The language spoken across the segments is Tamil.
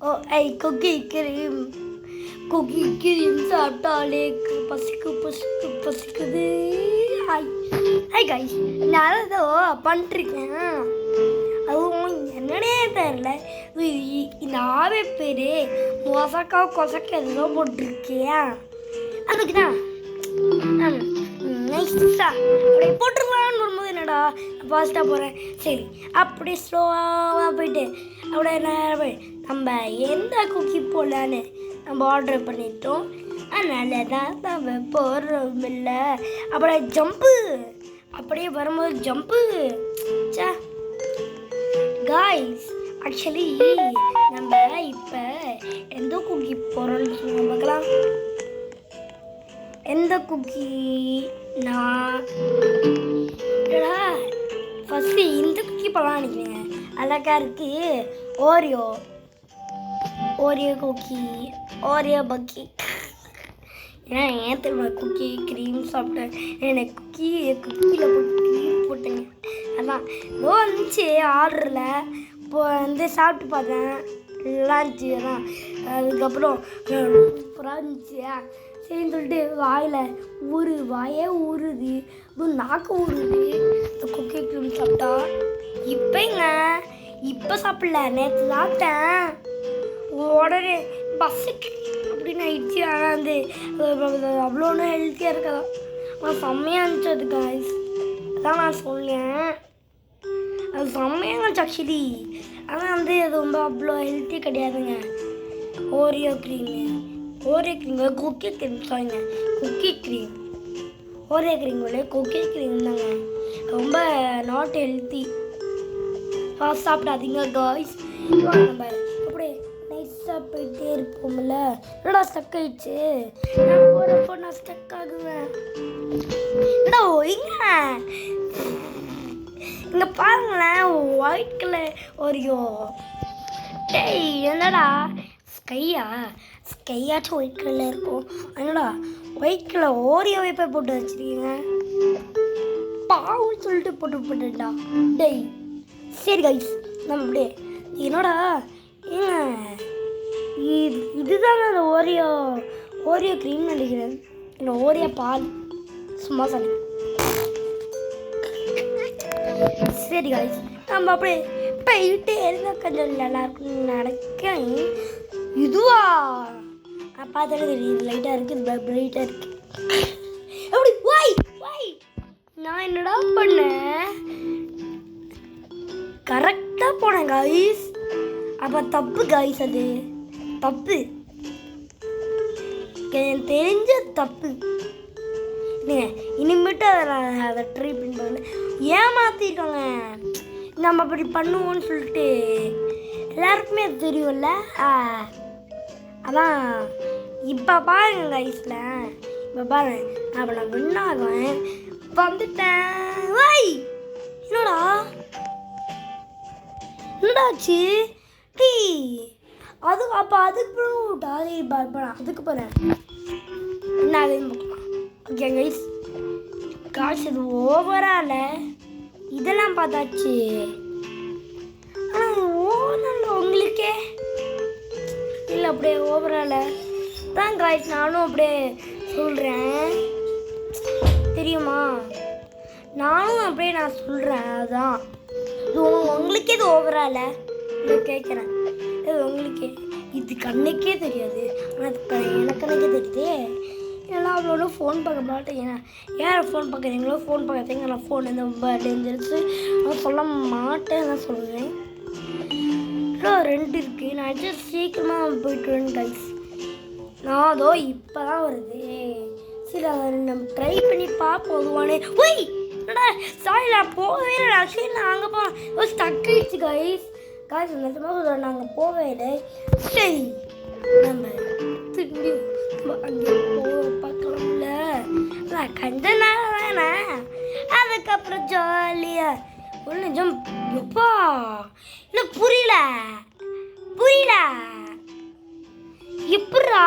ஓ ஐ குக்கி கிரீம் சாப்பிட்டாலே பசிக்குது. ஹாய் கைஸ், நான் ஏதோ பண்ணிருக்கேன். அதுவும் என்னன்னே தெரியல. இந்த ஆவே பேர் கொசக்க ஏதோ போட்டிருக்கேன். அதுக்கு தான் அப்படியே போட்டுருக்கலான்னு வரும்போது என்னடா ஃபாஸ்ட்டாக போகிறேன். சரி அப்படியே ஸ்லோவாக போயிட்டு அப்படியே நேரம் நம்ம எந்த குக்கி போடலான்னு நம்ம ஆர்டர் பண்ணிட்டோம். அதனால தான் நம்ம போடுறோம் இல்லை. அப்படியே ஜம்ப்பு, அப்படியே வரும்போது ஜம்ப்பு. சே காய்ஸ், ஆக்சுவலி நம்ம இப்போ எந்த குக்கி போகிறோம்னு சொல்லுங்க பார்க்கலாம். எந்த குக்கி நான் ஃபஸ்ட்டு இந்த குக்கி போகலாம் நினைக்கிறேங்க. அழகாக இருக்குது. ஓரியோ குக்கி, ஓரியோ பக்கி. ஏன்னா ஏன் தெரியுமா குக்கி க்ரீம் சாப்பிட்டேன். எனக்கு குக்கியில் போட்டு க்ரீம் போட்டேங்க. அதான் இதோ வந்துச்சு ஆர்டரில். இப்போ வந்து சாப்பிட்டு பார்த்தேன், நல்லா இருந்துச்சு. அதான் அதுக்கப்புறம் சூப்பராக இருந்துச்சு. சரின்னு சொல்லிட்டு வாயே ஊறுது, இதுவும் நாக்கு ஊறுது இந்த குக்கி க்ரீம் சாப்பிட்டா. இப்போ சாப்பிடல, நேற்று சாப்பிட்டேன். உடனே பஸ்ஸுக்கு அப்படின்னு ஆயிடுச்சு. ஆனால் வந்து அவ்வளோ ஒன்றும் ஹெல்த்தியாக இருக்காதான். ஆனால் செம்மையாக இருந்துச்சு அது காய்ஸ். அதான் நான் சொன்னேன், அது செம்மையாக இருந்துச்சு ஆக்சுவலி. ஆனால் வந்து அது ரொம்ப அவ்வளோ ஹெல்த்தி கிடையாதுங்க. ஓரியோ க்ரீம் குக்கி க்ரீம் சாரிங்க, cookie cream Oreo cream cookie cream தாங்க. ரொம்ப நாட் ஹெல்த்தி. சாப்பிடாதீங்க காய்ஸ். நம்ம அப்படியே நைஸாக போயிட்டே இருப்போம்ல. என்னடா ஸ்டக் ஆயிடுச்சு. நான் போகிறப்போ நான் ஸ்டக் ஆகுவேன். என்னடா ஒய்ங்க இங்கே பாருங்களேன், ஒயிட் கலர் ஓரியோ. டேய் என்னடா ஸ்கையாச்சும் ஒயிட் கலரில் இருக்கும். என்னடா ஒயிட் கலர் ஓரியோவை போய் போட்டு வச்சுருக்கீங்க. பாவுன்னு சொல்லிட்டு போட்டுட்டா. டேய் சரி கைஸ், நம்ம அப்படியே என்னடா ஏங்க இதுதானே அந்த ஓரியோ க்ரீம் நினைக்கிறேன். இல்லை ஓரியோ பால், சும்மா சொன்னேன். சரி கைஸ், நம்ம அப்படியே போயிட்டே இருந்தால் கொஞ்சம் நல்லாயிருக்கும் நடக்க. இதுவா நான் பார்த்தாலே தெரியுது, லைட்டாக இருக்குது, பிரைட்டாக இருக்குது. எப்படி வாய் நான் என்னடா பண்ணேன், கரெக்டாக போனேன் காய்ஸ். அப்போ தப்பு காய்ஸ், அது தப்பு, தெரிஞ்ச தப்பு. இனிமேட்டு அதை ட்ரை பண்ணி பாருங்க. ஏமாற்றிருக்காங்க நம்ம அப்படி பண்ணுவோன்னு சொல்லிட்டு. எல்லாருக்குமே அது தெரியும்ல. அதான் இப்போ பாருங்க கைஸில், இப்போ பாருங்க அப்போ நான் வின்னாகுவேன். வந்துட்டேன். என்னடாச்சு டீ அது. அப்போ அதுக்கு போகிறேன் என்ன ஆகுதுன்னு பார்க்கலாம். ஓகே கைஸ், காசு இது ஓவரால இதெல்லாம் பார்த்தாச்சு. ஆனால் ஓவரால் உங்களுக்கே இல்லை, அப்படியே ஓவரால தான் காய்ஸ். நானும் அப்படியே சொல்கிறேன், தெரியுமா, நானும் அப்படியே நான் சொல்கிறேன். அதுதான் இது உங்களுக்கே இது ஓவரால கேட்குறேன். இது உங்களுக்கே இது கண்ணுக்கே தெரியாது, ஆனால் எனக்கு கண்ணுக்கே தெரியுது. ஏன்னா அவ்வளோ ஃபோன் பார்க்க மாட்டேன். யாரை ஃபோன் பார்க்குறீங்களோ ஃபோன் பார்க்குறீங்க. நான் ஃபோன் இந்த ரொம்ப டேஞ்சரஸு நான் சொல்ல மாட்டேன், நான் சொல்லுவேன். 2 இருக்குது. நான் சீக்கிரமாக போய்ட்டுருவேன் கைஸ். நான் அதோ இப்போ தான் வருது. சரி அதை நம்ம ட்ரை பண்ணி பார்ப்போம். அதுவானே என்னடா சாரி, நான் போகவே இல்லை. ஆக்சுவலி நான் அங்கே போனேன், ஸ்டக் ஆகிடுச்சு கைஸ். நிஜமாக சொல்கிறேன், நாங்கள் போகவே இல்லை. சரி நம்ம திரும்பி அங்கே பார்க்கலாம்ல. கொஞ்ச நேரம் வேணா, அதுக்கப்புறம் ஜாலியாக ஒரு நிஜம். எப்பா இல்லை புரியல எப்படா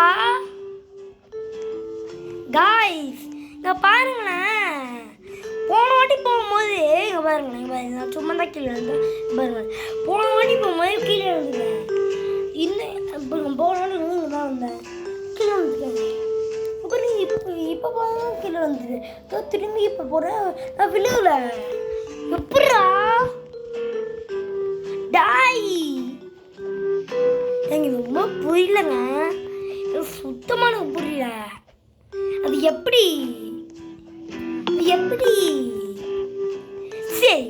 காய்ஸ். இங்கே பாருங்களேன், போன வாட்டி போகும்போது இங்கே பாருங்களேன், நான் சும்மா தான் கீழே இருந்தேன். பாருங்க, போன வாட்டி போகும்போது கீழே இருந்தேன். இன்னும் வந்துது. திரும்பி இப்போ போகிறேன், நான் விழுகல. எப்படா டாய்? எனக்கு ரொம்ப புரியலங்க, சுத்தமான புரியல. அது எப்படி சரி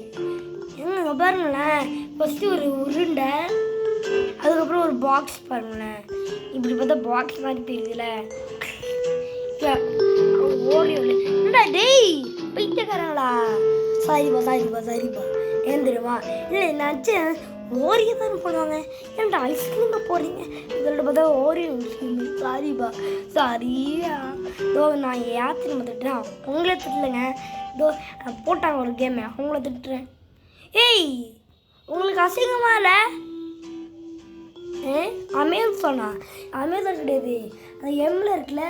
எங்க பாருங்களேன். ஃபஸ்ட்டு ஒரு உருண்டை, அதுக்கப்புறம் ஒரு பாக்ஸ் பாருங்களேன். இப்படி பார்த்தா பாக்ஸ் மாதிரி தெரியுதுல. ஓரியோல என்னடா டேய் பைத்தியக்காரங்களா? சாரிப்பா ஏன் தெரியுமா? இல்லை நினச்சேன் ஓரியோ தானே போடுவாங்க, ஏன்டா ஐஸ்கிரீமை போடுறீங்க? இதோட பார்த்தா ஓரியோ. சாரியா இதோ நான் யாத்திரை திட்டுறேன், உங்களே திட்டலைங்க. இதோ போட்டாங்க ஒரு கேமை, அவங்கள திட்டுறேன். ஏய் உங்களுக்கு அசிங்கமா இல்லை? அமேசான் கிடையாது, அந்த எம்மில் இருக்குல்ல.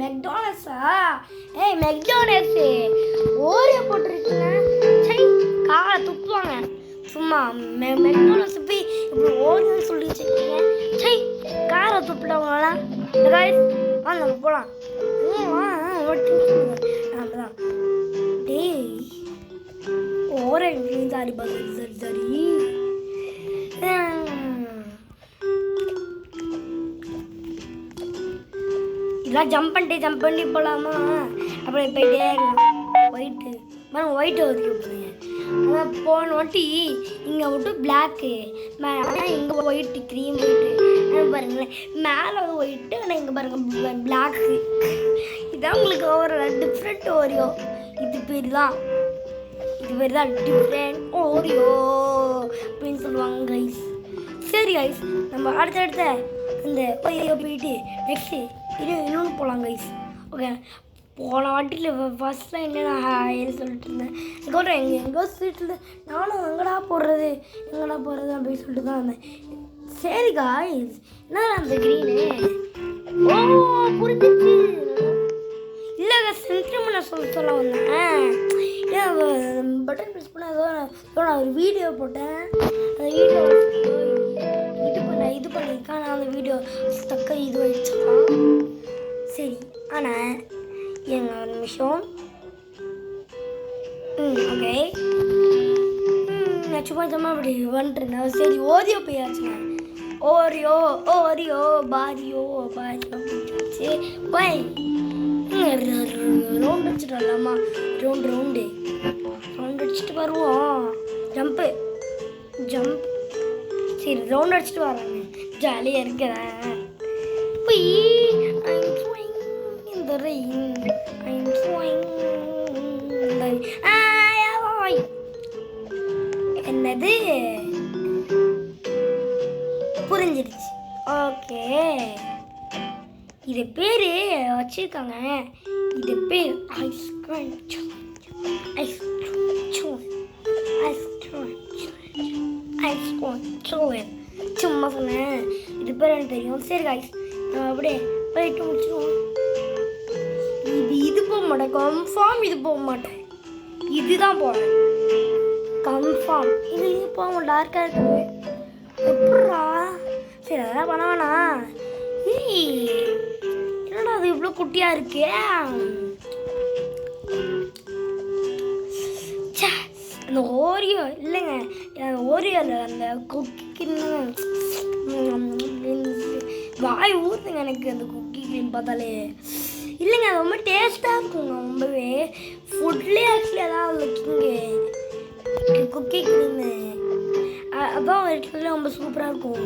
மெக்டானல்ஸா? மெக்டானல்ஸு ஓரியோ போட்டிருக்கீங்க. சரி காலை துப்புவாங்க சும்மா. மெக்டானல்ஸ் போய் இப்படி ஓரியோன்னு சொல்லி வச்சுருக்கீங்க. சரி காரை துப்பிட்டவங்களாம் வாங்க போகலாம். அப்படிதான் டேய் ஓரியோ. சாரிப்பா சரி இதெல்லாம் ஜம்ப் பண்ணி போகலாமா? அப்படி போயிட்டே இருக்கலாம். ஒயிட்டு ஒதுக்கி ஆனால் போன வாட்டி இங்கே மட்டும் பிளாக்கு, ஆனால் இங்கே ஒயிட்டு க்ரீம் ஒயிட்டு பாருங்களேன். மேலே ஒயிட்டு, ஆனால் இங்கே பாருங்கள் பிளாக்கு. இதான் உங்களுக்கு ஒரு டிஃப்ரெண்ட் ஓரியோ. இது பேர் தான் டிஃப்ரெண்ட் ஓரியோ அப்படின்னு சொல்லுவாங்க கைஸ். சரி கைஸ், நம்ம அடுத்த இந்த ஓரியோ போயிட்டு நெக்ஸ்ட்டு இன்னொன்று போகலாம் கைஸ். ஓகே, போன வாட்டியில் ஃபஸ்ட்டில் என்ன நான் சொல்லிட்டு இருந்தேன். அதுக்கப்புறம் எங்கோ ஸ்வீட்டில் நானும் எங்கடா போடுறது அப்படின்னு சொல்லிட்டு தான் இருந்தேன். சரி காய்ஸ், என்ன அந்த க்ரீனு? ஓ புரிஞ்சிச்சு. இல்லை சென்ட்ரிமெண்ட் நான் சொல்ல வந்தேன். ஏன் பட்டன் ப்ரெஸ் பண்ண ஏதோ நான் ஒரு வீடியோ போட்டேன். அந்த வீடியோ இது பண்ணியிருக்கேன். நான் அந்த வீடியோ தக்க இது வச்சுக்கலாம். சரி ஆனால் எங்க ஒரு நிமிஷம். ஓகே, நான் சும்மா அப்படி வந்துட்டுருந்தேன். சரி ஓரியோ போயாச்சுங்க. ஓரியோ பாரியோ அப்படின்ட்டு போய் ரவுண்ட் அடிச்சுட்டு வரலாமா? ரவுண்டு அடிச்சுட்டு வருவோம். ஜம்ப் சரி ரவுண்ட் அடிச்சுட்டு வராங்க, ஜாலியாக இருக்கிறேன். போய் என்னது புரிஞ்சிருச்சு. ஓகே, இது பேரு வச்சிருக்காங்க. இது பேர் ஐஸ்கிரீம். சும்மா சொன்னேன், இது பேர் எனக்கு தெரியும். சரி காய்ஸ், அப்படியே போயிட்டு முடிச்சிடுவோம். இது போக மாட்டேன் கன்ஃபார்ம். இது போக மாட்டேன், இதுதான் போகிறேன் கன்ஃபார்ம். இது போக மாட்டேன், டார்க்காக இருக்குது. எப்படா? சரி அதெல்லாம் பண்ண வேணாம். என்னடா அது இவ்வளோ குட்டியாக இருக்கு? அந்த ஓரியோ இல்லைங்க, ஓரியோவில் அந்த குக்கின்னு வாய் ஊற்றுங்க எனக்கு அந்த குக்கி க்ரீம் பார்த்தாலே. இல்லைங்க அது ரொம்ப டேஸ்ட்டாக இருக்குங்க, ரொம்பவே ஃபுட்லேயே ஆக்சுவலி அதான் குக்கி க்ரீமு. அதான் இடத்துல ரொம்ப சூப்பராக இருக்கும்.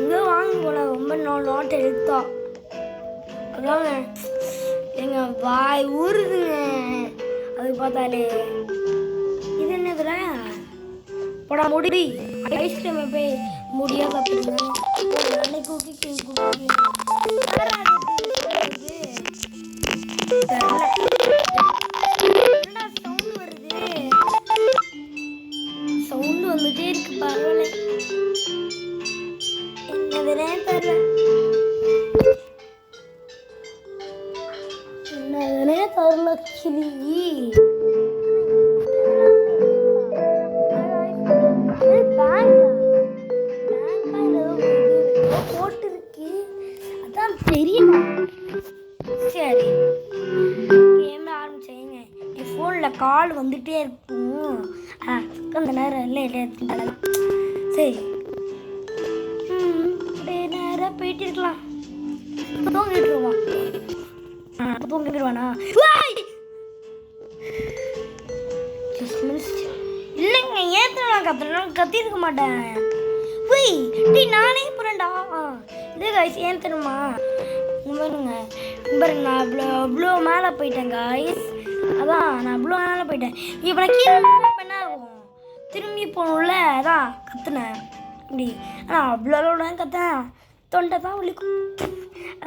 இங்கே வாங்க போல ரொம்ப நாட் ஹெல்த்தா. அதாங்க எங்கள் வாய் ஊறுதுங்க அது பார்த்தாலே. இது என்னதுல போடா முடி ஐஸ்கிரீமை போய் முடியாக சாப்பிடுங்க. குக்கி சவுண்டு வந்துட்டே இருக்கு. பரவாயில்ல, என்னதுனே தெரியல. கிளி போட்டு இருக்கு, அதான் தெரியல. சரி அப்படியே நேராக போயிட்டு இருக்கலாம். தூங்கிட்டுருவான். தூங்கிடுவானா? இல்லைங்க, ஏன் கத்திருக்க மாட்டேன். நானே போறேன்டா. இது காய்ஸ் ஏன் தெரியுமா? பாருங்க நான் அவ்வளோ மேலே போயிட்டேன் காய்ஸ். அதான் நான் அவ்வளோ மேலே போயிட்டேன். இப்போ நான் கீழே என்ன ஆகும்? திரும்பி போகணும்ல, அதான் கத்துனேன் இப்படி. ஆனால் அவ்வளோ கத்தேன், தொண்டை தான் வலிக்கும்.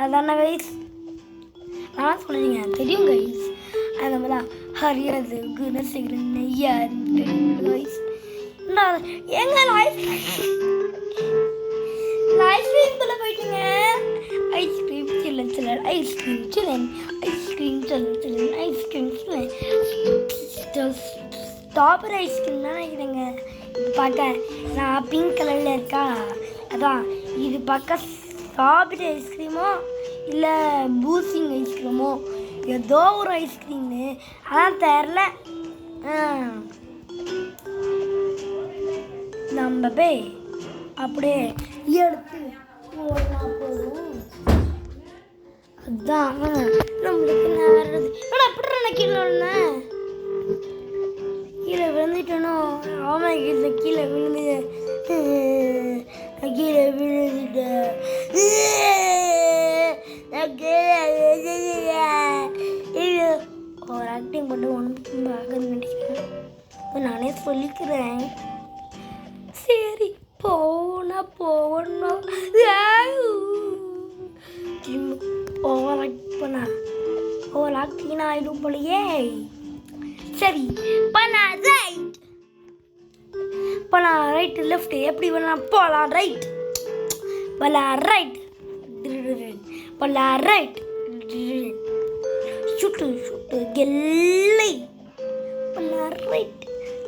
அதான கைஸ் நான் சொல்லுங்க தெரியும் கைஸ். அந்த மாதிரிலாம் ஹரியாது குணசேகரன் நெய்யா கைஸ். எங்க ஐஸ்கிரீம்குள்ளே போயிட்டீங்க. ஐஸ்கிரீம் சில்லன் சில்லன், ஐஸ்கிரீம் சில்லன், ஐஸ்கிரீம் சில்லன் சில்லன், ஐஸ்கிரீம் சில்லன். ஸ்ட்ராபெரி ஐஸ்கிரீம் தான் நினைக்கிறேங்க. இது பார்க்க நான் பிங்க் கலரில் இருக்கா, அதான் இது பார்க்க ஸ்ட்ராபெரி ஐஸ்கிரீமோ இல்லை பூசிங் ஐஸ்கிரீமோ ஏதோ ஒரு ஐஸ்கிரீமு, அதான் தெரில. நம்ம போய் அப்படியே எடுத்து போதும். அதுதான் நம்மளுக்கு நான் வர்றது. ஆனால் அப்படி நான் கீழே விழுந்துட்டேனோ. ஆமாம், கீழே விழுந்து விழுந்துட்டேன். ஒரு ஆக்டிங் பண்ணி ஒன்றும் ஆகுதுன்னு நினைக்கிறேன். நானே சொல்லிக்கிறேன். சரி போகணும். ஓவர் ஆக்ட் பண்ணா ஓவர் ஆக்டிங் ஆகிடும் போலையே. சரி பண்ணலாம் ரைட் லெஃப்ட் எப்படி பண்ணலாம்? போகலாம் ரைட் சுட்டு கெல்லை பண்ணலாம் ரைட்.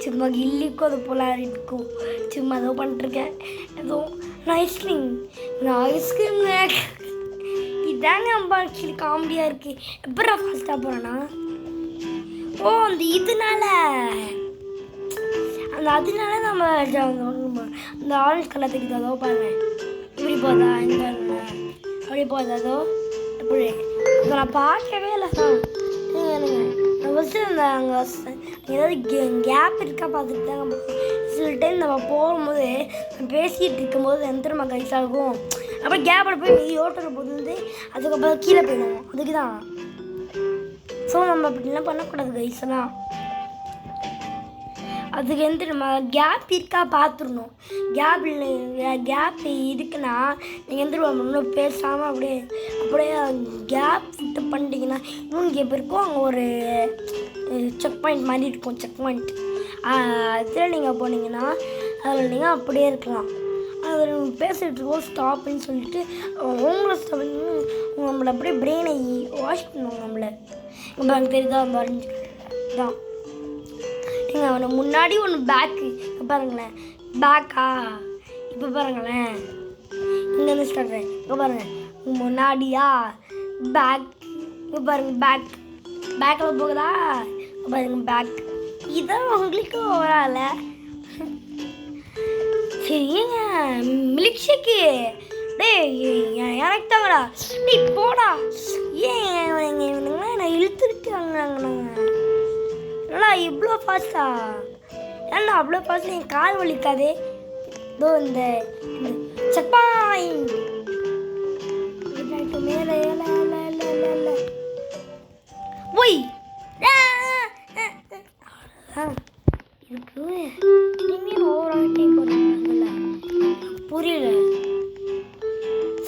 சும்மா கில்லிக்கும் அது போலாம் ரைட்டுக்கும் சும்மா ஏதோ பண்ணிட்டுருக்கேன். ஏதோ ஐஸ்கிரீம் இதாங்க ரொம்ப ஆக்சுவலி காமெடியாக இருக்குது. எப்படா ஃபாஸ்ட்டாக போகிறேன்னா, அந்த அதனால நம்ம அந்த ஆரஞ்சு கலர் தெரியுதோ பாருங்க. இப்படி போதா இந்த அப்படி போதா அதோ எப்படி நான் பார்க்கவே இல்லை. நான் ஃபஸ்ட்டு அங்கே ஏதாவது கேப் இருக்கா பார்த்துட்டு தாங்க. சில டைம் நம்ம போகும்போது பேசிகிட்டு இருக்கும்போது எந்திரமா கைஸ் ஆகும். அப்புறம் கேப்பில் போய் ஓட்டுற போது அதுக்கப்புறம் கீழே போயிடுவோம். அதுக்கு தான். ஸோ நம்ம அப்படிலாம் பண்ணக்கூடாது கைஸ்லாம். அதுக்கு நம்ம கேப் இருக்கா பார்த்துடணும். கேப் இருக்குன்னா நீங்கள் எந்திரம் பேசாமல் அப்படியே கேப் விட்டு பண்ணிட்டீங்கன்னா இவங்க எப்போ இருக்கும், அங்கே ஒரு செக் பாயிண்ட் மாதிரி இருக்கும். செக் பாயிண்ட் அதில் நீங்கள் போனீங்கன்னா அதில் நீங்கள் அப்படியே இருக்கலாம். அதில் பேசிகிட்டு இருக்கோம் ஸ்டாப்புன்னு சொல்லிட்டு உங்களை ஸ்டாப் நம்மளை அப்படியே பிரெயினை வாஷ் பண்ணுவாங்க. நம்மளை நம்ம தெரியுதா வரைஞ்சி தான். நீங்கள் அவனை முன்னாடி ஒன்று பேக்கு பாருங்களேன். பேக்கா இப்போ பாருங்களேன், இங்கேருந்து ஸ்டார்ட். இப்போ பாருங்கள் முன்னாடியா பேக். இப்போ பாருங்கள் பேக்கில் போகுதா. இப்போ பாருங்கள் பேக். இதான் உங்களுக்கு வரால. சரிங்க மில்க் ஷேக்கு எனக்கு தாங்கடா. போடா. ஏன் நான் இழுத்துருக்காங்க இவ்வளோ ஃபாஸ்ட்டா? ஏன்னா அவ்வளோ ஃபாஸ்ட்டாக என் கால் வலிக்காதே. இதோ இந்த செக் பாயிண்ட் மேலே ஒய் இதுக்கு இனிமேல் ஓவரால் புரியல.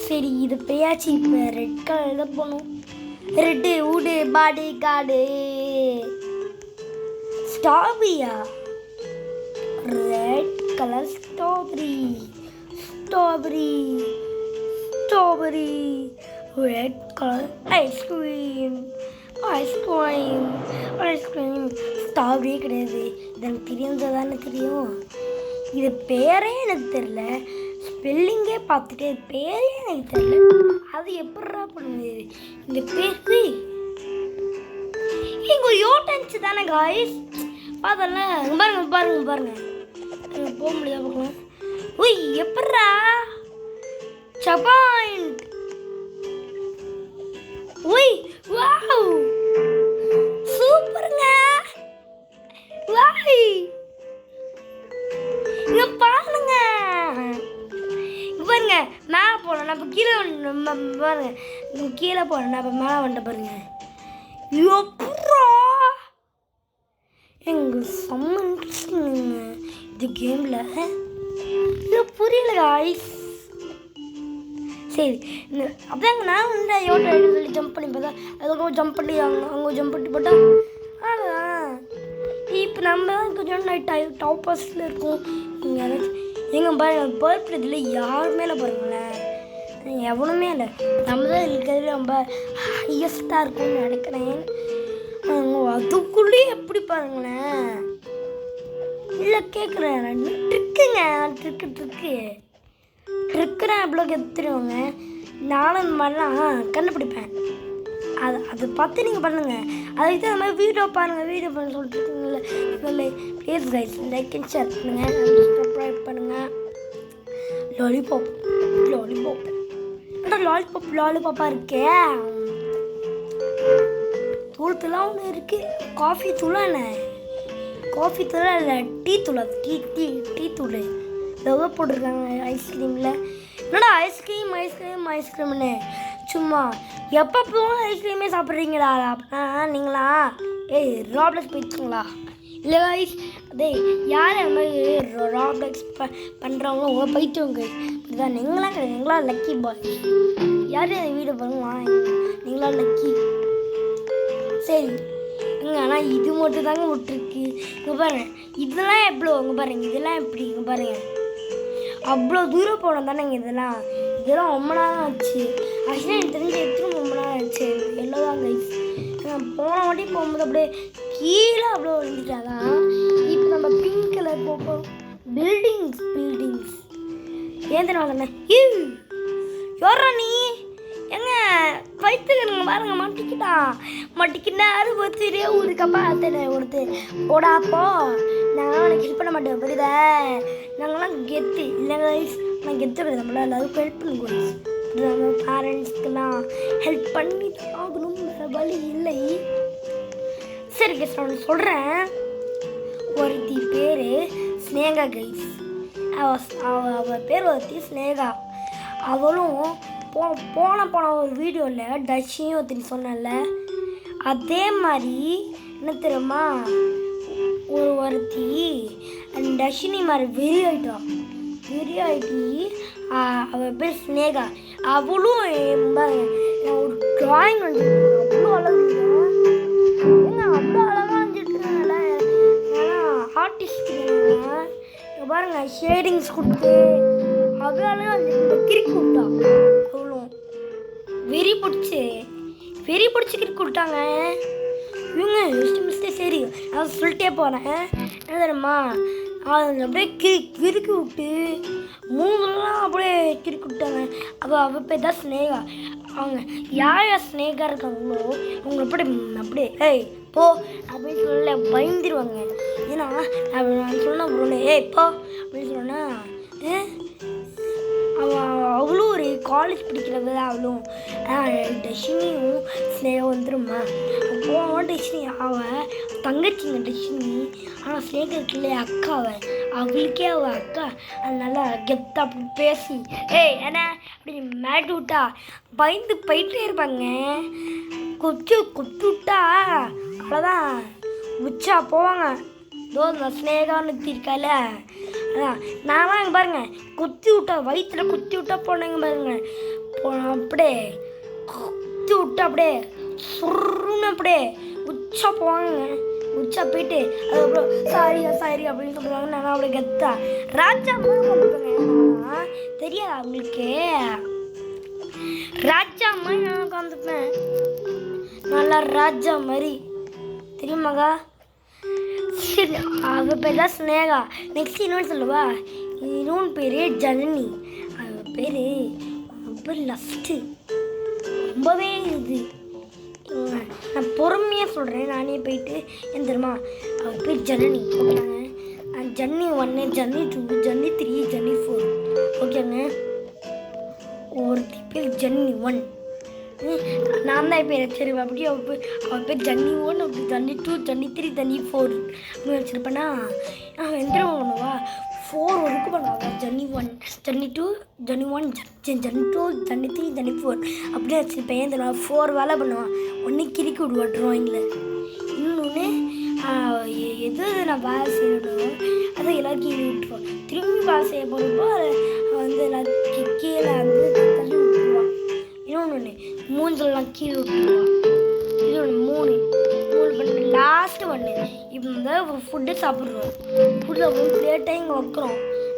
சரி இது பேயாச்சு. இப்போ ரெட் கலர் தான் போகணும். ரெட்டு ஊடு பாடி காடு ஸ்ட்ராபெரியா, red colour strawberry, red colour ice cream. ஸ்ட்ராபெரியே கிடையாது. இது எனக்கு தெரிஞ்சதானே தெரியும். இது பேரே எனக்கு தெரியல. ஸ்பெல்லிங்கே பார்த்துட்டு பேரே எனக்கு தெரியல. அது எப்படா பண்ணுது இந்த பேர்? இங்கே யோட்டன்ஸ் தானே காய்ஸ். பார்த்தல பாருங்க அங்கே போக முடியாது பார்க்கலாம். உய் எப்பட்றா சபாயிண்ட். உய் வாவ் சூப்பருங்க. வாய் இங்க பாருங்க, பாருங்க மேலே போனோம். நான் இப்போ கீழே பாருங்க, கீழே போனேன். நான் இப்போ மேலே வந்துட்டு பாருங்க. எப்படா எங்க செம்ம இன்ட்ரெஸ்டிங்க இது கேமில். இது புரியல காய்ஸ். சரி அப்படிதாங்க நான் வந்து யோட்டை சொல்லி ஜம்ப் பண்ணி பார்த்தா அதுக்கப்புறம் ஜம்ப் பண்ணி அங்கே ஜம்ப் பண்ணி போட்டால் அதான். இப்போ நம்ம கொஞ்சம் நைட் டாப்பர்ஸில் இருக்கோம். இங்கே யாராச்சும் எங்கள் பர்த்டே இதில் யாருமே இல்லை பாருங்களேன், எவனுமே இல்லை. நம்ம தான் இருக்கிறது ரொம்ப ஹையஸ்ட்டாக இருக்கும்னு நினைக்கிறேன். அதுக்குள்ளேயே எப்படி பாருங்களேன். இல்லை கேட்குறேன் ட்ரிக்குங்க, ட்ரிக்குறேன் எவ்வளோ கெத்துருவாங்க. நானும் இந்த மாதிரிலாம் கண்டுபிடிப்பேன். அதை பார்த்து நீங்கள் பண்ணுங்கள். அதுக்கு தான் அந்த மாதிரி வீடியோ பாருங்கள், வீடியோ பண்ண சொல்லிட்டு இருக்கீங்களே. Please guys like and share பண்ணுங்கள், சப்ஸ்கிரைப் பண்ணுங்கள். லாலிபாப் லாலிபாப்பாக இருக்கே. தூளத்துலாம் ஒன்று இருக்குது. காஃபி தூளா என்ன? காஃபி தூளா இல்லை டீ தூளா? டீ தூள் எவ்வளோ போட்டிருக்காங்க ஐஸ்கிரீமில். என்னடா ஐஸ்கிரீம்னு சும்மா எப்போ போகணும் ஐஸ்கிரீமே சாப்பிட்றீங்களா? அப்படின்னா நீங்களா ராப்ளெக்ஸ் போயிடுச்சுங்களா? இல்லை ஐஸ் அதே யார் அந்த மாதிரி ராப்ளெக்ஸ் பண்ணுறவங்களோ உங்களை பைத்தியவங்க இதுதான். நீங்களா லக்கி பாய். யார் அந்த வீடியோ பண்ணுவாங்க, நீங்களா லக்கி. சரி ஆனால் இது மட்டும் தாங்க விட்டுருக்கு. இங்கே பாருங்கள் இதெல்லாம் எவ்வளோ, இங்கே பாருங்கள் இதெல்லாம் எப்படி, இங்கே பாருங்கள் அவ்வளோ தூரம் போனோம் தானேங்க. இதெல்லாம் ரொம்ப நேரம் ஆச்சு. ஆக்சுவலாக எனக்கு தெரிஞ்சு எத்தனை ரொம்ப நேரம் ஆச்சு எல்லோதான் கைஸ். போன வாட்டி போகும்போது அப்படியே கீழே அவ்வளோ விழுந்துட்டாதான். இப்போ நம்ம பிங்க் கலர் போப்போம். பில்டிங்ஸ் ஏன் தெரியுமா சொன்னேன்? யாரா நீ எங்க வயிற்றுங்க பாருங்க மாட்டிக்கிட்டா அது ஒருத்தரே ஊருக்கப்பா அத்தனை ஒருத்தர் போடாப்போ நாங்களாம் எனக்கு ஹெல்ப் பண்ண மாட்டோம் புரியுதா? நாங்களாம் கெத்து இல்லைங்க கைஸ். நான் கெத்து கிடையாது. நம்மளால் எல்லாருக்கும் ஹெல்ப் பண்ணுவோம். நம்ம பேரண்ட்ஸ்க்கெல்லாம் ஹெல்ப் பண்ணி ஆகணும், வேறு வழி இல்லை. சரி கைஸ் நான் சொல்கிறேன். ஒருத்தி பேர் ஸ்னேகா கைஸ். அவள் பேர் ஒருத்தி ஸ்னேகா. அவளும் போன ஒரு வீடியோவில் டச்சியும் ஒருத்தி சொன்னல அதே மாதிரி என்ன தெரியுமா, ஒருத்தி டஷினி மாதிரி வெறி ஆகிட்டி அவள் பேர் ஸ்னேகா. அவளும் ஒரு ட்ராயிங் வந்து அவ்வளோ அழகு, அவ்வளோ அழகாக வந்துட்டுருக்காங்கல்ல. ஏன்னா ஆர்டிஸ்ட் பாருங்க ஷேடிங்ஸ் கொடுத்து அவ்வளோ கிறுக்கி விட்டா. அவ்வளோ வெறி பிடிச்சி கிறுக்கி விட்டாங்க இவங்க. மிஸ்டேக் சரி நான் சொல்லிட்டே போனேன். என்ன தெரியுமா, அது அப்படியே கிறுக்கி விட்டு மூணுலாம் அப்படியே கிறுக்கி விட்டாங்க. அவள் பேர் தான் ஸ்னேகா. அவங்க யார் ஸ்னேகா இருக்காங்களோ அவங்க அப்படியே ஏய் போ அப்படின்னு சொல்ல பயந்துருவாங்க. ஏன்னா நான் சொன்ன பொருள் ஏய் போ அப்படின்னு சொன்னா அவன் அவளும் ஒரு காலேஜ் படிக்கிறவ தான். அவளும் டஷினியும் ஸ்னேகா வந்துருமா போவான். டஷினி அவள் தங்கச்சிங்க டஷினி. ஆனால் ஸ்னேகா இருக்குல்ல அக்காவை, அவளுக்கே அவள் அக்கா நல்லா கெத்தா அப்படி பேசி ஏய் என்ன அப்படி மேட்டு விட்டா பயந்து போயிட்டே இருப்பாங்க. கொச்சு விட்டா அவ்வளோதான் உச்சா போவாங்க. ஸ்னேகான்னு இருக்கால அதான் நான்லாம் இங்கே பாருங்க குத்தி விட்டா வயிற்றில் குத்தி விட்டா போனேங்க பாருங்க. அப்படியே குத்தி விட்டா அப்படியே சுருன்னு அப்படியே உச்சா போவாங்க. உச்சா போயிட்டு அதுக்கப்புறம் சாரி அப்படின்னு சொல்லுவாங்க. நான் அப்படியே கெத்தா ராஜா மாதிரி உட்காந்துப்பேங்க. தெரியாது அவங்களுக்கு ராஜா மாதிரி நான் உட்காந்துப்பேன். நல்லா ராஜா மாதிரி தெரியுமாக்கா. சரி அவள் பேர் தான் ஸ்னேகா. நெக்ஸ்ட் இன்னொன்று சொல்லுவா. இன்னொன்று பேர் ஜனனி. அவள் பேர் ரொம்ப லஸ்ட்டு, ரொம்பவே இது. நான் பொறுமையாக சொல்கிறேன். நானே போயிட்டு என் தெரியுமா அவள் பேர் ஜனனி. ஓகேங்க ஜன்னி 1, ஜன்னி 2, ஜன்னி 3, ஜன்னி 4. ஓகேங்க. ஒருத்தி பேர் ஜன்னி 1. நான் தான் பேர் சரி அப்படி அவள் பேர் ஜன்னி 1, அப்படி ஜன்னி 2, ஜன்னி 3, ஜன்னி 4 அப்படின்னு வச்சுருப்பேன்னா அவன் எந்திரம் பண்ணுவா 4 வரைக்கும் பண்ணுவாங்க. ஜன்னி 1, ஜன்னி 2, ஜன்னி 1, ஜன்னி 2, ஜன்னி 3, ஜன்னி 4 அப்படியே வச்சுருப்பேன். ஏன் தருவா 4 வேலை பண்ணுவான். ஒன்று கிறுக்கி விடுவா ட்ராயிங்கில். இன்னொன்று எது நான் வேலை செய்யணும் அதை எல்லாரும் கீழே விட்டுருவான். திரும்பி வேலை செய்ய போகிறப்போ வந்து எல்லாரும் கீழே வந்து தள்ளி விட்டுருவான். இன்னொன்று மூஞ்செல்லாம் கீழே விட்டுருவான். இன்னொன்று 3 பண்ண லாஸ்ட்டு ஒன்று இப்போ வந்து ஃபுட்டு சாப்பிட்ருவோம். ஃபுட்டு சாப்பிடுவோம். பிளேட்டை இங்கே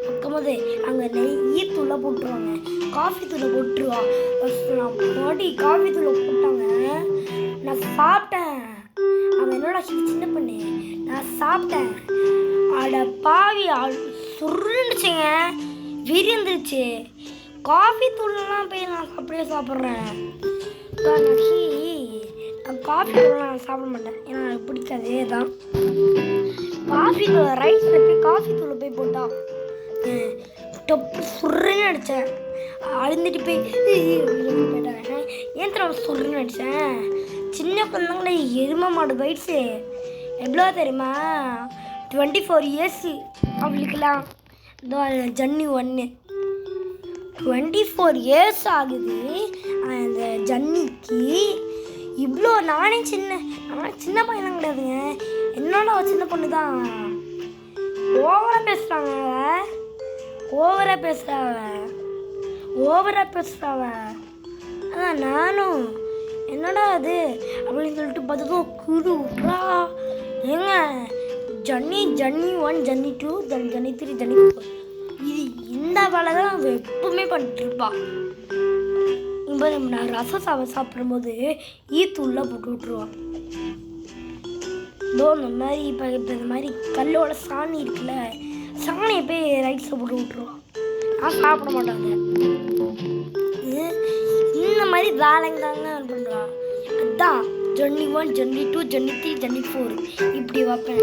வைக்கும்போது அங்கே நெய் தூளை போட்டுருவாங்க. காஃபி தூளை போட்டுருவா. நான் காஃபி தூளை போட்டாங்க. நான் சாப்பிட்டேன். அவன் என்னோட சின்ன பண்ணு நான் சாப்பிட்டேன். அட பாவி சுருண்டுச்சுங்க. விரிந்துருச்சு. காஃபி தூள்லாம் போய் நான் அப்படியே சாப்பிட்றேன். நான் காஃபி தூள்லாம் நான் சாப்பிட மாட்டேன். ஏன்னா எனக்கு பிடிக்காதே தான். காஃபி தூள் ரைஸில் போய் காஃபி தூளை போய் போட்டான். டொப்பு சுருன்னு அடித்தேன். அழுந்துட்டு போய் போயிட்டேன். ஏன் தர சுருன்னு அடித்தேன். சின்ன குழந்தைங்கள எருமை மாடு வயசு எவ்வளோ தெரியுமா? 24 years அவளுக்கெல்லாம். ஜன்னி 1 24 years ஆகுது. அந்த ஜன்னிக்கு இவ்வளோ. நானே சின்ன பையன் கிடையாதுங்க. என்னோட சின்ன பொண்ணு தான். ஓவராக பேசுகிறாங்க. அதான் நானும் என்னடா அது அப்படின்னு சொல்லிட்டு பார்த்ததோ குரு விட்றா. ஏங்க ஜன்னி 1, ஜன்னி 2, ஜன்னி 3, ஜன்னி 4 இது இந்த வேலை தான் அவள் எப்பவுமே பண்ணிட்டுருப்பா. இப்போ நான் ரசம் சாப்பிடும்போது ஈத்தூள்ல போட்டு விட்ருவான். இந்த மாதிரி இப்போ இந்த மாதிரி கல்லோட சாணி இருக்குல்ல, சாணியை போய் ரைஸில் போட்டு விட்ருவான். நான் சாப்பிட மாட்டாங்க. இந்த மாதிரி வேலைங்க தாங்க பண்ணுறா. அதுதான் ஜன்னி 1, ஜன்னி 2, ஜன்னி 3, ஜன்னி 4 இப்படி வைப்பேன்.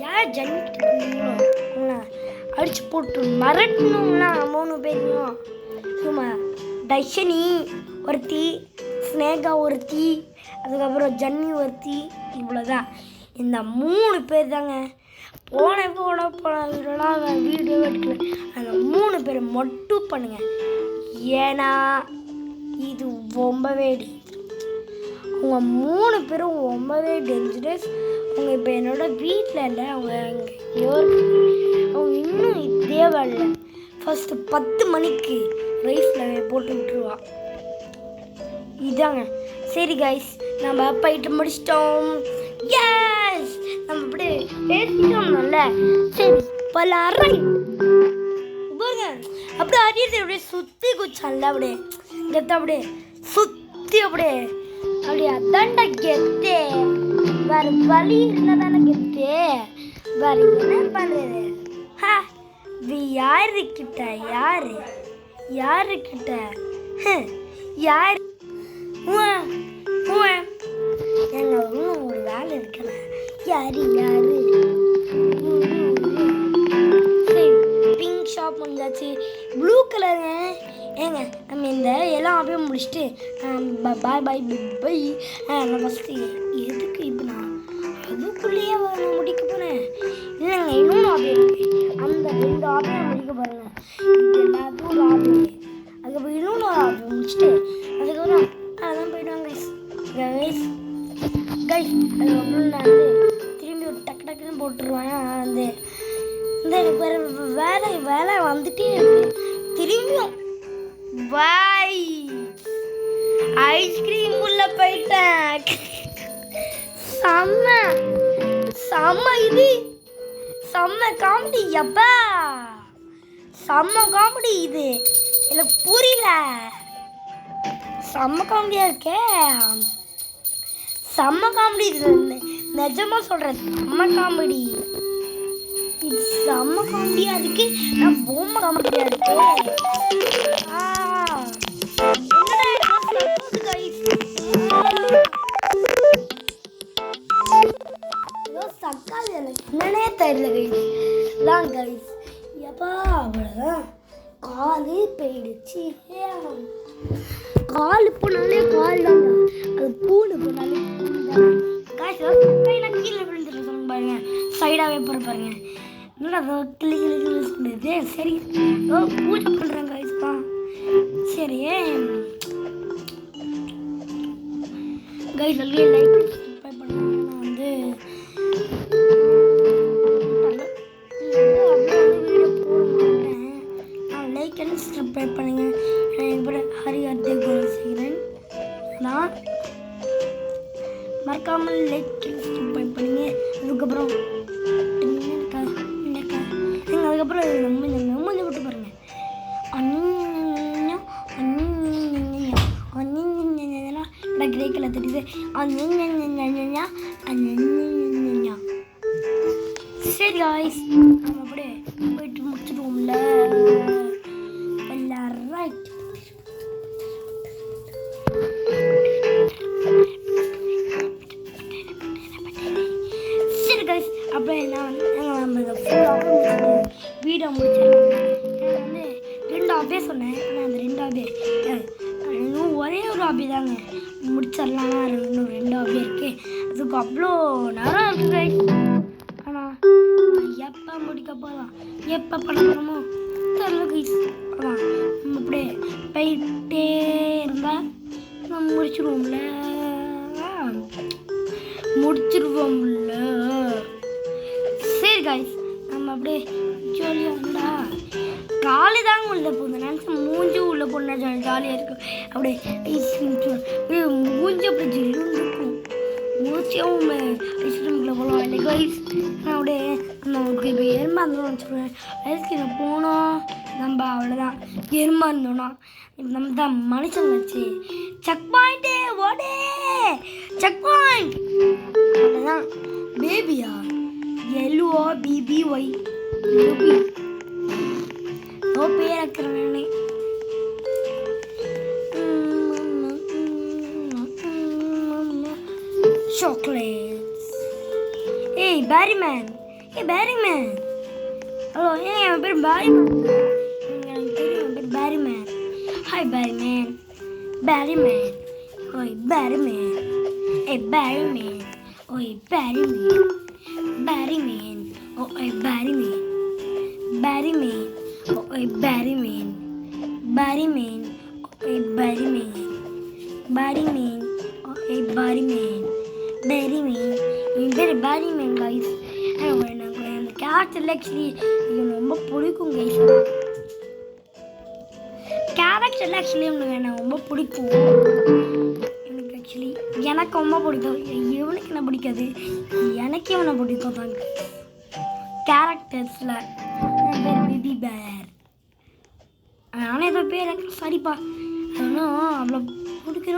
யார் ஜன்னி அடிச்சு போட்டு மறட்டணும்னா 3 பேரையும் சும்மா தர்ஷினி ஒருத்தி, ஸ்னேகா ஒருத்தி, அதுக்கப்புறம் ஜன்னி ஒருத்தி, இவ்வளோதான். இந்த 3 பேர் தாங்க. போன வீடெல்லாம் வீடியோ எடுக்கல. அந்த 3 பேர் மட்டும் பண்ணுங்க. ஏன்னா இது ரொம்பவே அவங்க 3 பேரும் ரொம்பவே டேஞ்சரஸ். அவங்க இப்போ என்னோட வீட்டில் இல்லை. அவங்க இன்னும் இதே வரல. ஃபஸ்ட்டு 10 மணிக்கு ரைஸில் போட்டு விட்டுருவா. இதாங்க. சரி கைஸ், நம்ம போயிட்டு முடிச்சிட்டோம். எஸ், நம்ம அப்படியே பேசிட்டோம்ல. சரி பலாரை அப்படியே அரியத்தை அப்படியே சுற்றி குச்சான்ல. அப்படியே கெத்த அப்படியே சுற்றி அப்படியே அதான்டா கெத்தே. வேறு வழி இருந்தால் தானே கெத்தே. வேறு என்ன பண்ணுறது? யாருக்கிட்ட யாரு எங்க இன்னும் ஒரு வேலை இருக்கிற யாரு சரி. பிங்க் ஷாப் வந்தாச்சு. ப்ளூ கலருங்க. ஏங்க நம்ம இந்த எல்லாம் அப்படியே முடிச்சுட்டு பாய். நான் ஃபஸ்ட்டு எதுக்கு இப்போ நான் அதுக்குள்ளேயே நான் முடிக்க போனேன். இல்லைங்க, இன்னொன்று ஆபி இருக்கு. அந்த 2 ஆபியை முடிக்க பாருங்க. இது எல்லாத்தையும் ஒரு ஆபி. அதுக்கப்புறம் இன்னொன்று ஆபி முடிச்சுட்டு அதுக்கப்புறம் அதான் போயிடுவாங்க கைஸ். அதுக்கப்புறம் நான் வந்து திரும்பி ஒரு டக்குன்னு போட்டுருவேன். அந்த எனக்கு வேலை வந்துட்டே இருக்கு. திரும்பியும் பாய் ஐஸ்கிரீம் உள்ள போயிட்டேன். செம்ம இது செம்ம காமெடி. எப்பா செம்ம காமெடி இது. எனக்கு புரியல. செம்ம காமெடியாக இருக்கே. செம்ம காமெடி இது. நிஜமாக சொல்கிறேன், செம்ம காமெடி. இது செம்ம காமெடியாக இருக்கு. நான் பொம்மை காமெடியாக இருக்கு. சக்காது எனக்கு எப்பா அவ்வளோதான் காலு போயிடுச்சு. காலு போனாலே கால் தான், அது பூண்டு போனாலே பூண்டு தான். காசு கையில் கீழே விழுந்துட்டு பாருங்க, சைடாகவே போகிற பாருங்க. என்னடா கிளி கிளி கிளி சொல்லுது. சரி பூஜை பண்ணுறேன் காய்ஸ்ப்பா. சரி கைஸ் சொல்லி லைக் சப்ஸ்கிரைப் பண்ணுங்க. நான் வந்து வீடியோ போட மாட்டேன். நான் லைக் அண்ட் சப்ஸ்கிரைப் பண்ணுங்க. எப்படி ஹரிஹர் தேவ் செய்கிறேன். நான் மறக்காமல் லைக் அண்ட் சப்ஸ்கிரைப் பண்ணுங்க. அதுக்கப்புறம் அதுக்கப்புறம் மூஞ்சி விட்டு பாருங்க. கிரேக்கில் தெரியுது. சரி காய்ஸ், நம்ம அப்படியே போயிட்டு முடிச்சிடுவோம்ல. ரைட் சரி காய்ஸ், அப்படியே நான் வீடியோ முடிச்சிடலாம். நான் வந்து 2 ஆபே சொன்னேன். ஆனால் அந்த 2 ஆபே இன்னும் ஒரே ஒரு ஆபி தாங்க முடிச்சிடலாம். இன்னும் 2 ஆபி இருக்கு. அதுக்கு அவ்வளோ நேரம் இருக்கு கைஸ். ஆனால் எப்போ முடிக்க போகலாம், எப்போ பண்ண போகிறோமோ தெரியல கைஸ். ஆனால் நம்ம அப்படியே போயிட்டே இருந்தால் நம்ம முடிச்சிடுவோம்ல. சரி கைஸ், நம்ம அப்படியே ஜாலியாக இருந்தா காலு தாங்க உள்ளே போகுது. நினச்சேன் மூஞ்சி உள்ளே போனா ஜாலியாக இருக்கும். அப்படியே மூஞ்சி அப்படி ஜில்லுன்னு இருக்கும். மூச்சியும் ஐஸ்கிரீம்குள்ளே போகலாம் இல்லை கைஸ். நான் அப்படியே நமக்கு இப்போ எறும்பா இருந்தோம்னு வச்சுருவேன். ஐஸ்கிரீம் போனோம் நம்ம அவ்வளோதான். எறும்பா இருந்தோன்னா இப்போ நம்ம தான் மனுஷங்க வச்சு செக் பாயிண்ட்டு ஓடே செக் பாயிண்ட் அவ்வளோதான். பேபியா LOBBY பேர் இருக்கிறேன். சாக்லேட்ஸ். ஏய் பேரிமேன், பேரிமேன். ஹலோ, என் பேர் பேரிமேன். எனக்கு தெரியும் என் பேர் பேரிமேன். ஹாய் பேரிமேன். பேரிமேன். ஓய் பேரிமேன். பேரிமேன். ஓய் பேரிமேன். பேரிமேன். ஓய் பேரிமேன். பேரிமேன். ஓய் பேரிமேன். பேரிமேன். ஓய் பேரிமேன். பேரிமேன். ஓய் பேரிமேன். பேரிமேன். என் பேர் பேரிமேன் கைஸ். எனக்கு அந்த கேரக்டர் ஆக்சுவலி எனக்கு ரொம்ப பிடிக்கும் கைஸ். கேரக்டர் ஆக்சுவலி எனக்கு ரொம்ப பிடிக்கும். எனக்கு ஆக்சுவலி எனக்கு ரொம்ப பிடிக்கும். இவனுக்கு என்ன பிடிக்காது, எனக்கு இவனை பிடிக்கும் தாங்க. கேரக்டர்ஸில் என் பேர் பேபி பேர். ஆனால் ஏதோ பேர் எனக்கு சரிப்பா. ஆனால் அவ்வளோ பிடிக்கிற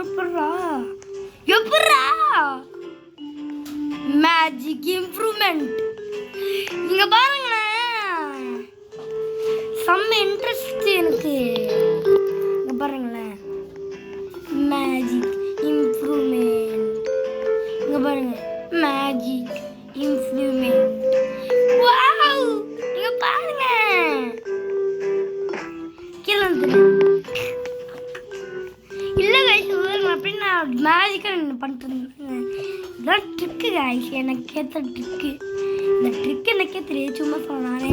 எப்பட்றா மேஜிக் இம்ப்ரூவ்மெண்ட். இங்கே பாருங்களேன், செம்ம இன்ட்ரெஸ்ட் எனக்கு. இங்கே பாருங்களேன், மேஜிக் இம்ப்ரூவ்மெண்ட். இங்கே பாருங்க, மேஜிக் இம்ப்ரூவ்மெண்ட். வாவ், இங்கே பாருங்க. கீழே இல்லை கைஸ், அப்படின்னு நான் மேஜிக்காக பண்ணிட்டு இதான் ட்ரிக்கு கைஸ். எனக்கு ஏற்ற ட்ரிக்கு. இந்த ட்ரிக் எனக்கே தெரியும். சும்மா சொன்னானே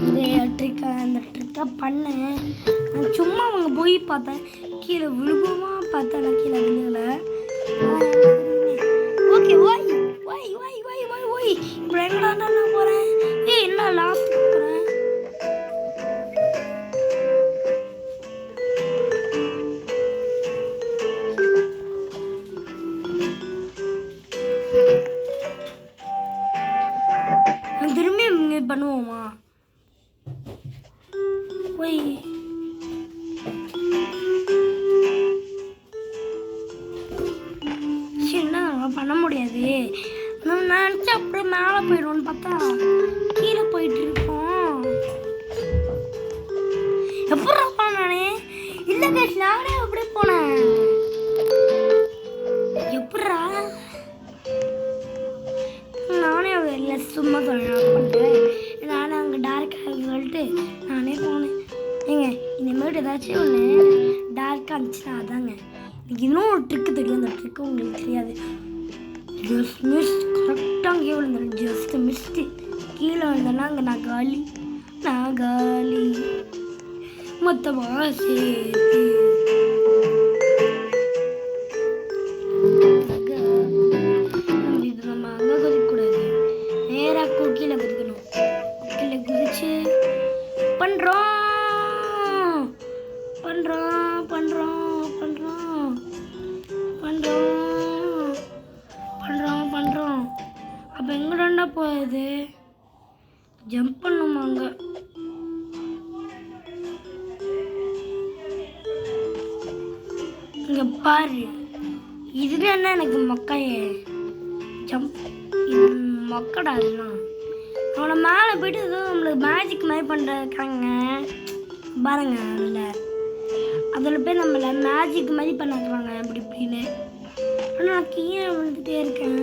அந்த ட்ரிக்காக பண்ணேன். நான் சும்மா அவங்க போய் பார்த்தேன், கீழே விழுகுமா பார்த்தேன். நான் கீழே விழுகலை. ஓகே ஓய் ஓய் ஓய் ஓய் ஓய் ஓய் இப்போ எங்கடா நான் போகிறேன். என்ன லாஸ்ட் போகிறேன். திரும்பி இங்கே பண்ணுவோமா? போய் என்ன பண்ண முடியாது. நான் நினச்சி அப்படியே மேலே போயிடுவோன்னு பார்த்தா கீழே போயிட்டு இருக்கோம். எப்படா போனேன் நானே? இல்லை கேஸ், நானே அப்படியே போனேன். எப்படா நானே இல்லை சும்மா சொன்னேன். நானே அங்கே டார்க்காக சொல்லிட்டு சொல்லிட்டு நானே போனேன். ஏங்க இனிமேட்டு ஏதாச்சும் ஒன்று டார்க்காக இருந்துச்சுன்னா அதாங்க. எனக்கு இன்னும் ஒரு ட்ரிக்கு தெரியும். அந்த ட்ரிக்கு உங்களுக்கு தெரியாது. ஜஸ்ட் மிஸ் கரெக்டாக அங்கேயே விழுந்துடும். ஜஸ்ட் மிஸ்ட்டு கீழே விழுந்தேன்னா அங்கே நான் காலி மொத்தமாக சேர்த்து நம்ம அங்கே குதிக்கக்கூடாது. நேராக கீழே குதிக்கணும். கீழே குதிச்சு பண்ணுறோம். அப்போ எங்கடா போகுது? ஜம்ப் பண்ணுமா அங்கே? இங்கே பாரு, இதுதான் என்ன எனக்கு மொக்கையே ஜம்ப். இது மொக்கடா. அதெல்லாம் அவனை மேலே போயிட்டு ஏதோ நம்மளுக்கு மேஜிக் மாதிரி பண்ணுறாங்க பாருங்க. அதில் போய் நம்மளை மேஜிக் மாதிரி பண்ணாக்குறாங்க அப்படி இப்படின்னு. ஆனால் நான் கீழே விழுந்துட்டே இருக்கேன்.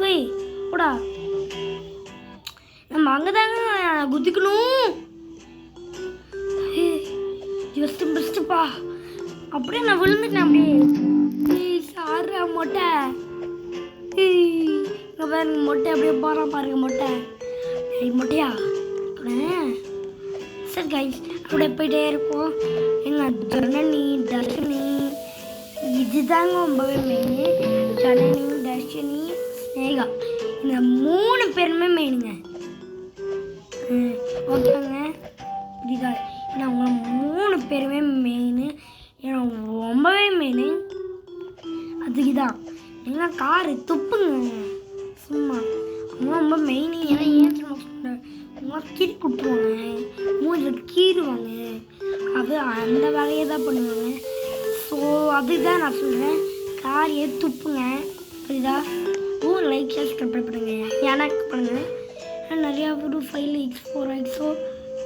ஒய் கூடா நம்ம அங்கே தாங்க குதிக்கணும். ஜஸ்ட்டு பெஸ்ட்டுப்பா. அப்படியே நான் விழுந்துட்டேன். அப்படியே சாரா மொட்டை. இங்கே பாருங்க மொட்டை அப்படியே போகிறான் பாருங்க. மொட்டையா சரி கைஸ், அப்படியே போயிட்டே இருப்போம். எங்கள் ஜனனி தர்ஷினி இதுதாங்க ரொம்பவே மெயின். ஜனனி தர்ஷினி ஸ்னேகா இந்த 3 பேருமே மெயினுங்க. ஓகேங்க புரியுதா? ஏன்னா அவங்க 3 பேருமே மெயின். ஏன்னா ரொம்பவே மெயின். அதுக்கு தான் ஏன்னா காரு துப்புங்க சும்மா. அவங்க ரொம்ப மெயின். ஏன்னா ஏன் சொல்கிறேன், அவங்க கீறி கொடுத்துருவாங்க, மூஞ்சில் கீறுவாங்க. அது அந்த வேலையை தான் பண்ணுவாங்க. ஸோ அதுதான் நான் சொல்கிறேன், காரையே துப்புங்க புரியுதா? லைக் ஷேர் சப்ஸ்கிரைப் பண்ணுங்க. எனக்கு பண்ணுங்கள். நிறையா ஒரு 5 likes 4 likes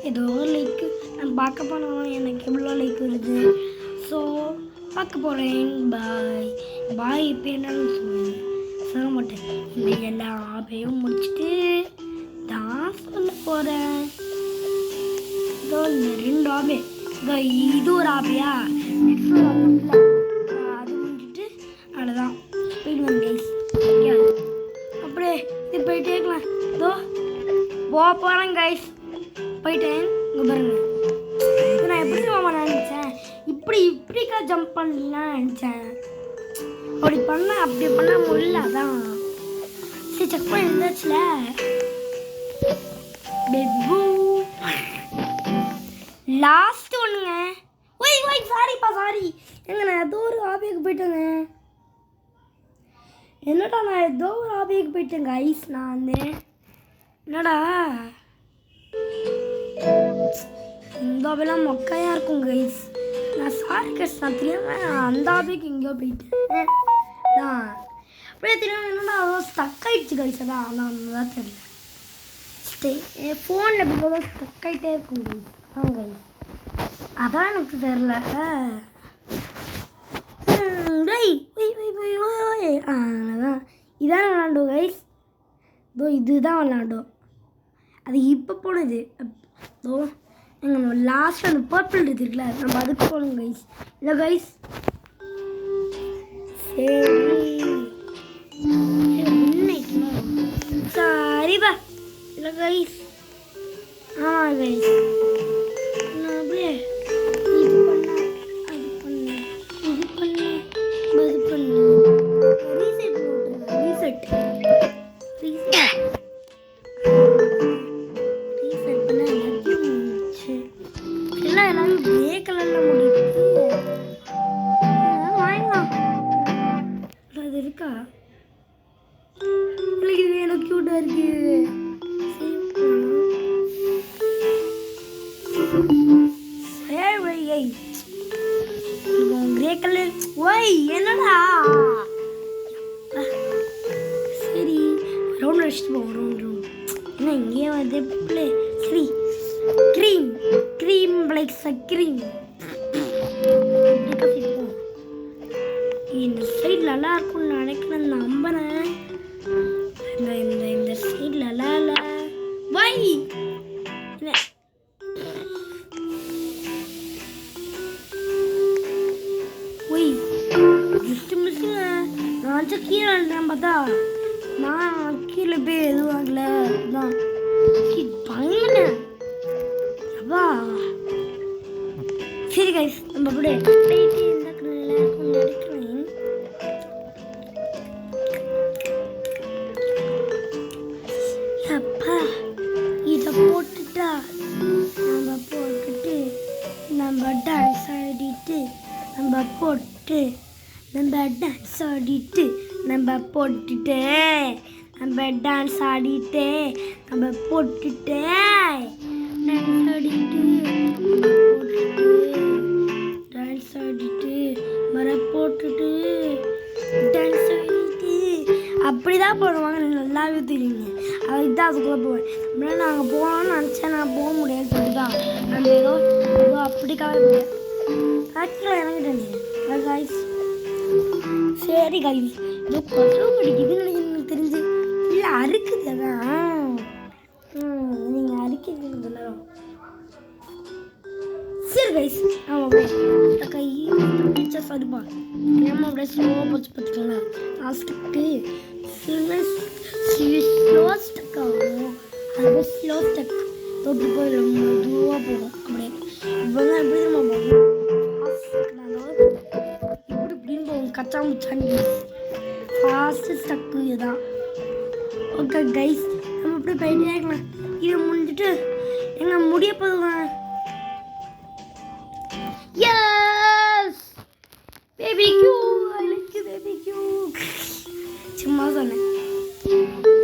ஏதோ லைக்கு நான் பார்க்க போனால் எனக்கு எவ்வளோ லைக் வருது. ஸோ பார்க்க போகிறேன். பாய் இப்போ என்னன்னு சொல்ல மாட்டேன். இந்த எல்லா ஆபையும் முடிச்சுட்டு தான் சொல்ல போகிறேன். இதோ இந்த 2 ஆபே, இதோ இது ஒரு ஆபையா, அது முடிச்சுட்டு அவ்வளோதான் போயிடுவேன் கைஸ். அப்படியே இது போயிட்டே இருக்கலாம். இதோ போகிறேன் கைஸ், போயிட்டேன். இங்கே பாருங்க, நான் எப்படி நினச்சேன், இப்படிக்கா ஜம்ப் பண்ணலாம் நினச்சேன். அப்படி பண்ண முடியல. அதான் சரி செக் பண்ணி இருந்தாச்சுல. லாஸ்ட் ஒன்றுங்க. ஒய் சாரி எங்க நான் ஏதோ ஒரு ஆபியக்கு போயிட்டேங்க. என்னடா நான் ஏதோ ஒரு ஆபியக்கு போயிட்டேங்க ஐஸ். நான் என்னடா இந்த ஆபையெல்லாம் மொக்கையாக இருக்கும் கைஸ். நான் சாரி கைஸ், நான் தெரியாமல் அந்த ஆபைக்கு எங்கேயோ போயிட்டேன். தான் அப்படியே தெரியாமல் என்னடா ஸ்டக் ஆகிடுச்சு கைஸ். அதான் தெரியல. என் ஃபோனில் எப்படி ஸ்டக் ஆகிட்டே இருக்கும் கைஸ். கைஸ் அதான் எனக்கு தெரில. அதான் இதான் விளாண்டோம் கைஸ். இதுதான் விளாண்டோம். அது இப்போ போனது. எங்கள் லாஸ்ட் அந்த பர்பிள் இருக்குல்ல, நம்ம அதுக்கு போகணும் கைஸ். இல்லை கைஸ் சரிப்பா. இல்லை கைஸ் கைஸ் நான் அப்படியே இது பண்ண அது பண்ண இது பண்ண அது பண்ண ரீசெட் போட்டுருங்க. ரீசெட் பண்ண எல்லாத்தையும் முடிச்சு எல்லாரும் கிரே கலரில் முடிச்சு வாங்கலாம். அது இருக்கா? எனக்கு இது வேணும், க்யூட்டாக இருக்கு. கிரே கலர் ஒய் என்னடா. சரி ரவுண்ட் அடிச்சுட்டு போவோம். ரவுண்ட் ஏன்னா இங்கேயே வருது பிள்ளை. சரி க்ரீம் லைக் க்ரீம் இந்த சைடு நல்லா இருக்கும்னு நினைக்கிறேன், நம்புறேன். நான் கீழே போய் எதுவும் ஆகல தான் பண்ணேன் அப்பா. சரி கைஸ் நம்ம அப்படியே போயிட்டு இந்த எல்லாருக்கும் எடுக்கிறேன். அப்பா இதை போட்டுட்டா நம்ம போட்டுட்டு நம்ம டான்ஸ் ஆடிட்டு நம்ம போட்டு நம்ம டான்ஸ் ஆடிட்டு நம்ம போட்டுட்டு நம்ம டான்ஸ் ஆடிட்டு நம்ம போட்டுட்டு டான்ஸ் ஆடிட்டு டான்ஸ் ஆடிட்டு மர போட்டுட்டு டான்ஸ் ஆடிட்டு அப்படிதான் போடுவாங்க. நல்லாவே தெரியுங்க. அதுக்கு தான் அதுக்குள்ளே போவேன். அப்படின்னா நாங்கள் போகணும்னு நினச்சேன். நான் போக முடியாதுன்னு சொல்லிதான் நம்ம ஏதோ அப்படிக்காக போவேன். ஆக்சுவலாக எனக்கு தெரிஞ்சு காய்ஸ். சரி காய்ஸ் ஏதோ கொசு பிடிக்குதுன்னு எனக்கு தெரிஞ்சு இல்லை அறுக்குது. அதான் நீங்கள் அறுக்கிறது எல்லாரும். சரி கைஸ் ஆமாம் கை பிடிச்சா சரிப்பா. நம்ம அப்படியே ஸ்லோவாக போச்சு பார்த்துக்கோங்களா. லாஸ்ட்டுக்கு ஸ்லோ ஸ்டக் ஆகும். அது ஸ்லோ ஸ்டக் தொட்டு போய் ரொம்ப மெதுவாக போகும். அப்படியே இப்போ தான் எப்படி நம்ம போகும் இப்படி இப்படின்னு போகும். கச்சா முச்சான்னு ஃபாஸ்ட்டு ஸ்டக்கு இதுதான். ஓகே கைஸ் நம்ம இப்படி போயிட்டே இருக்கலாம். இதை முடிஞ்சிட்டு எங்க முடிய போதுங்க. Yes baby Q I like you baby Q சும்மா சொன்னேன்.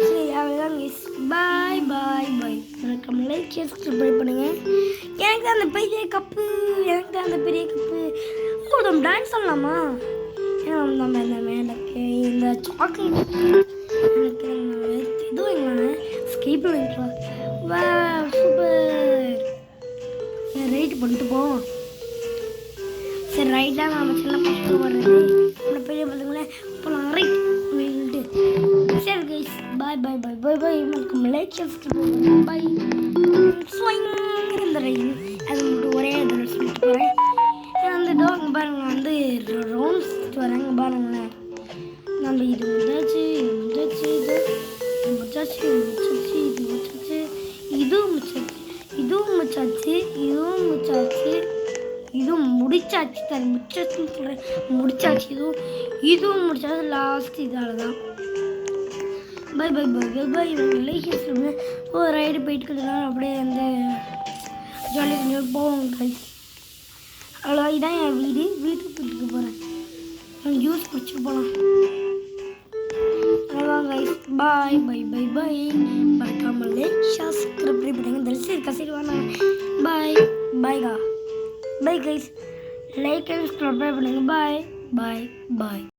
சரி அவ்வளோதான் கைஸ். பாய் பாய் பாய். எனக்கு லைக் சப்ஸ்கிரைப் பண்ணுங்க. எனக்கு தான் அந்த பெரிய கப்பு எனக்கு தான் அந்த பெரிய கப்பு. ஓ நம்ம டான்ஸ் பண்ணலாமா? ஏன்னா நம்ம இந்த மேலக்கு இந்த சாக்லேட் எனக்கு இதுவும் எங்களை ஸ்கீப் பண்ணிக்கலாம். வா சூப்பர். ரைட்டு பண்ணிட்டு போவோம். சரி ரைட்டாக நம்ம சின்ன பசங்க வர்றது நம்ம பெரிய பசங்களே போகலாம். ரைட் அப்படின்ட்டு சரி கைஸ் பாய் பாய் பாய் பாய் பாய். எனக்கு லைக் சப்ஸ்கிரைப் பாய். இந்த ரைட் அது மட்டும் ஒரே இதில் சொல்லிட்டு போகிறேன். அந்த டோங்க பாருங்க வந்து ரவுண்ட்ஸ் வராங்க பாருங்களேன். நம்ம இது முடிஞ்சாச்சு இது முடிஞ்சாச்சு இது முடிச்சாச்சு இது முடிச்சாச்சு இது முடிச்சாச்சு இதுவும் முடிச்சாச்சு இதுவும் முடிச்சாச்சு இதுவும் முடிச்சாச்சு இதுவும் முடிச்சாச்சு. தர முடிச்சாச்சுன்னு சொல்கிறேன். முடிச்சாச்சு இதுவும் முடிச்சாச்சு. லாஸ்ட் இதால் தான். Bye bye bye bye bye. Like சொல்லுங்க. ஒரு ரைடு போயிட்டு இருக்கிறதுனால அப்படியே வந்து ஜாலியாக கொஞ்சம் போவோம் கைஸ். அவ்வளோ இதான் என் வீட்டுக்கு போயிட்டு போகிறேன். ஜூஸ் குடிச்சிட்டு போகலாம். அவ்வளோதான் guys. Bye bye bye bye. மறக்காமல் லைக் சப்ஸ்கிரைப் பண்ணுங்க. தரிசி இருக்கா சரி வாங்க. பாய் பாய்கா bye guys. Like and subscribe பண்ணுங்க. பாய் பாய் பாய்.